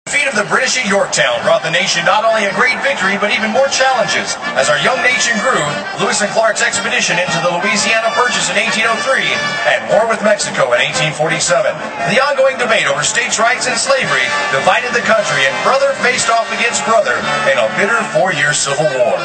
The defeat of the British at Yorktown brought the nation not only a great victory, but even more challenges. As our young nation grew, Lewis and Clark's expedition into the Louisiana Purchase in 1803 and war with Mexico in 1847. The ongoing debate over states' rights and slavery divided the country, and brother faced off against brother in a bitter 4-year civil war.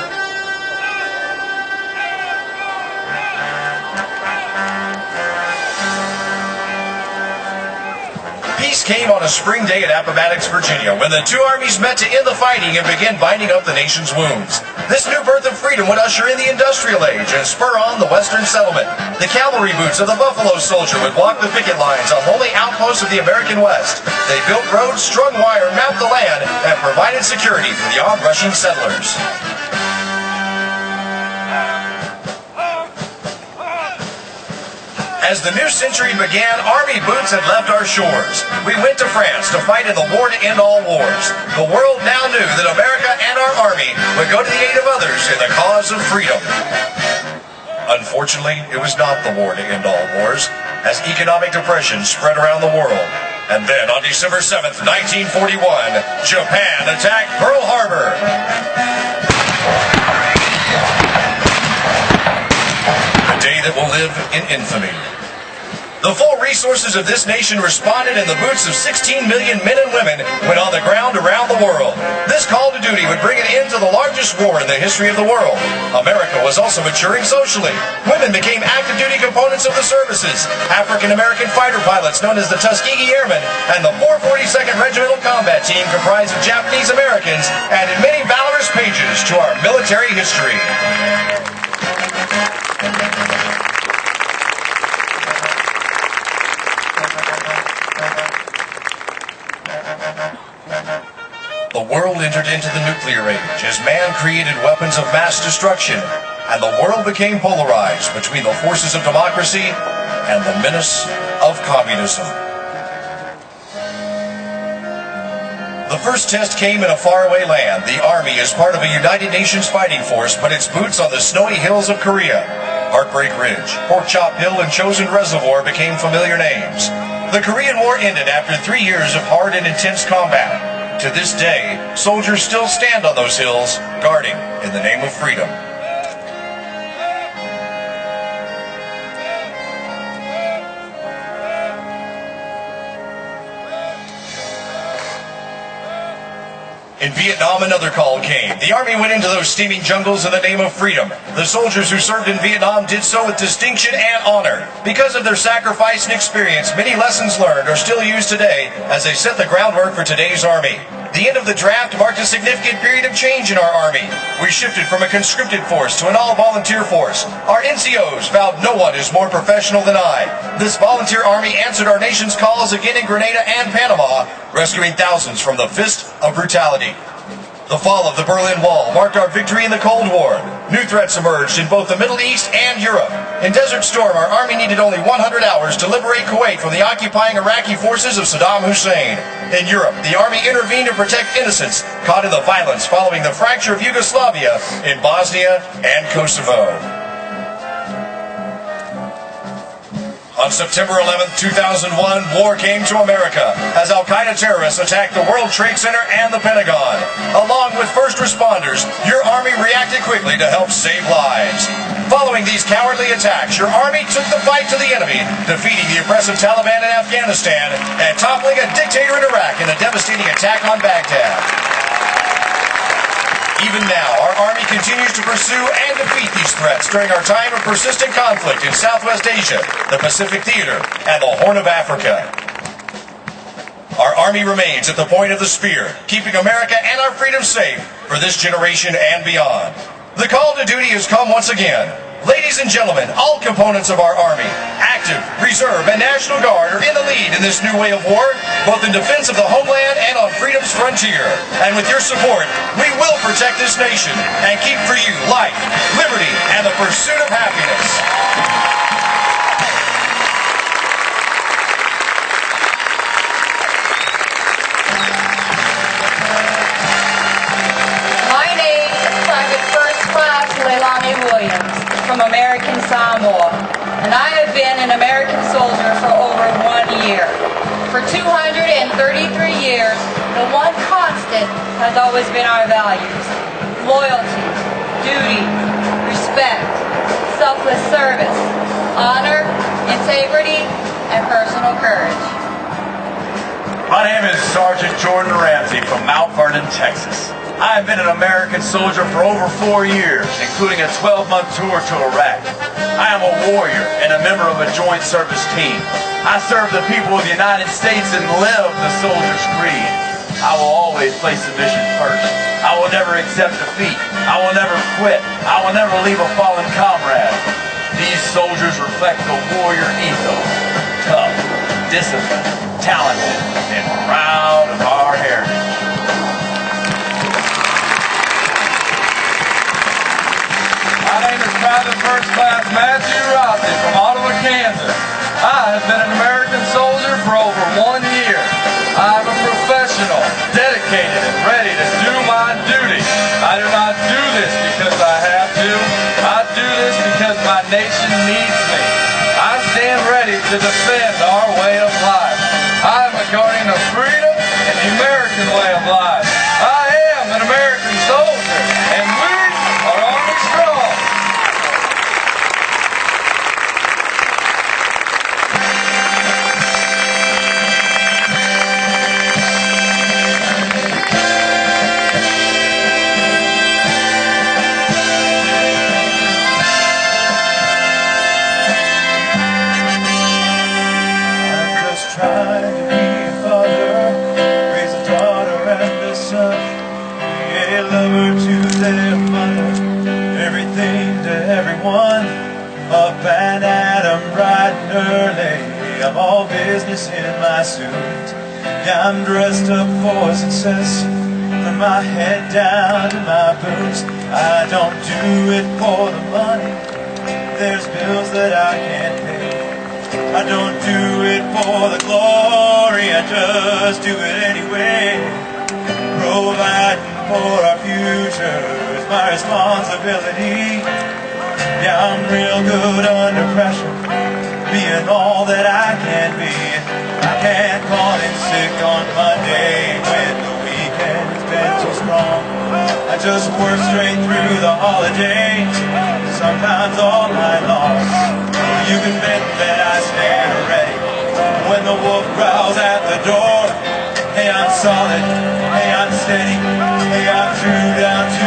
Peace came on a spring day at Appomattox, Virginia, when the two armies met to end the fighting and begin binding up the nation's wounds. This new birth of freedom would usher in the industrial age and spur on the western settlement. The cavalry boots of the Buffalo Soldier would block the picket lines on lonely outposts of the American West. They built roads, strung wire, mapped the land, and provided security for the onrushing settlers. As the new century began, Army boots had left our shores. We went to France to fight in the war to end all wars. The world now knew that America and our Army would go to the aid of others in the cause of freedom. Unfortunately, it was not the war to end all wars, as economic depression spread around the world. And then, on December 7th, 1941, Japan attacked Pearl Harbor. A day that will live in infamy. The full resources of this nation responded, and the boots of 16 million men and women went on the ground around the world. This call to duty would bring an end to the largest war in the history of the world. America was also maturing socially. Women became active duty components of the services. African-American fighter pilots known as the Tuskegee Airmen and the 442nd Regimental Combat Team, comprised of Japanese Americans, added many valorous pages to our military history. The world entered into the nuclear age as man created weapons of mass destruction, and the world became polarized between the forces of democracy and the menace of communism. The first test came in a faraway land. The Army is part of a United Nations fighting force, but its boots on the snowy hills of Korea. Heartbreak Ridge, Pork Chop Hill, and Chosin Reservoir became familiar names. The Korean War ended after 3 years of hard and intense combat. To this day, soldiers still stand on those hills, guarding in the name of freedom. In Vietnam, another call came. The Army went into those steaming jungles in the name of freedom. The soldiers who served in Vietnam did so with distinction and honor. Because of their sacrifice and experience, many lessons learned are still used today as they set the groundwork for today's Army. The end of the draft marked a significant period of change in our Army. We shifted from a conscripted force to an all-volunteer force. Our NCOs vowed no one is more professional than I. This volunteer Army answered our nation's calls again in Grenada and Panama, rescuing thousands from the fist of brutality. The fall of the Berlin Wall marked our victory in the Cold War. New threats emerged in both the Middle East and Europe. In Desert Storm, our Army needed only 100 hours to liberate Kuwait from the occupying Iraqi forces of Saddam Hussein. In Europe, the Army intervened to protect innocents caught in the violence following the fracture of Yugoslavia in Bosnia and Kosovo. On September 11, 2001, war came to America as Al-Qaeda terrorists attacked the World Trade Center and the Pentagon. Along with first responders, your Army reacted quickly to help save lives. Following these cowardly attacks, your Army took the fight to the enemy, defeating the oppressive Taliban in Afghanistan and toppling a dictator in Iraq in a devastating attack on Baghdad. Even now, our Army continues to pursue and defeat these threats during our time of persistent conflict in Southwest Asia, the Pacific Theater, and the Horn of Africa. Our Army remains at the point of the spear, keeping America and our freedom safe for this generation and beyond. The call to duty has come once again. Ladies and gentlemen, all components of our Army, active, reserve, and National Guard, are in the lead in this new way of war, both in defense of the homeland and on freedom's frontier. And with your support, we will protect this nation and keep for you life, liberty, and the pursuit of happiness. My name is Private First Class Leilani Williams from American Samoa, and I have been an American soldier for over 1 year. For 233 years, the one constant has always been our values: loyalty, duty, respect, selfless service, honor, integrity, and personal courage. My name is Sergeant Jordan Ramsey from Mount Vernon, Texas. I have been an American soldier for over 4 years, including a 12-month tour to Iraq. I am a warrior and a member of a joint service team. I serve the people of the United States and live the soldier's creed. I will always place the mission first. I will never accept defeat. I will never quit. I will never leave a fallen comrade. These soldiers reflect the warrior ethos: tough, disciplined, talented, and proud of our heritage. My name is Private First Class Matthew Rossi from Ottawa, Kansas. I have been an American soldier for over 1 year. I am a professional, dedicated, and ready to do my duty. I do not do this because I have to. I do this because my nation needs me. I stand ready to defend our way of life. I am a guardian of freedom and the American way of life. I am an American soldier, and we are Army Strong. Trying to be a father, raise a daughter and a son, be a lover to their mother, everything to everyone, up and at 'em bright and early. I'm all business in my suit. Yeah, I'm dressed up for success, from my head down to my boots. I don't do it for the money, there's bills that I can't pay. I don't do it for the glory, I just do it anyway. Providing for our future is my responsibility. Yeah, I'm real good under pressure, being all that I can be. I can't call in sick on Monday when the weekend's been too strong. I just work straight through the holidays, sometimes all night long. You can bet that I stand ready when the wolf growls at the door. Hey, I'm solid, hey, I'm steady, hey, I'm true down to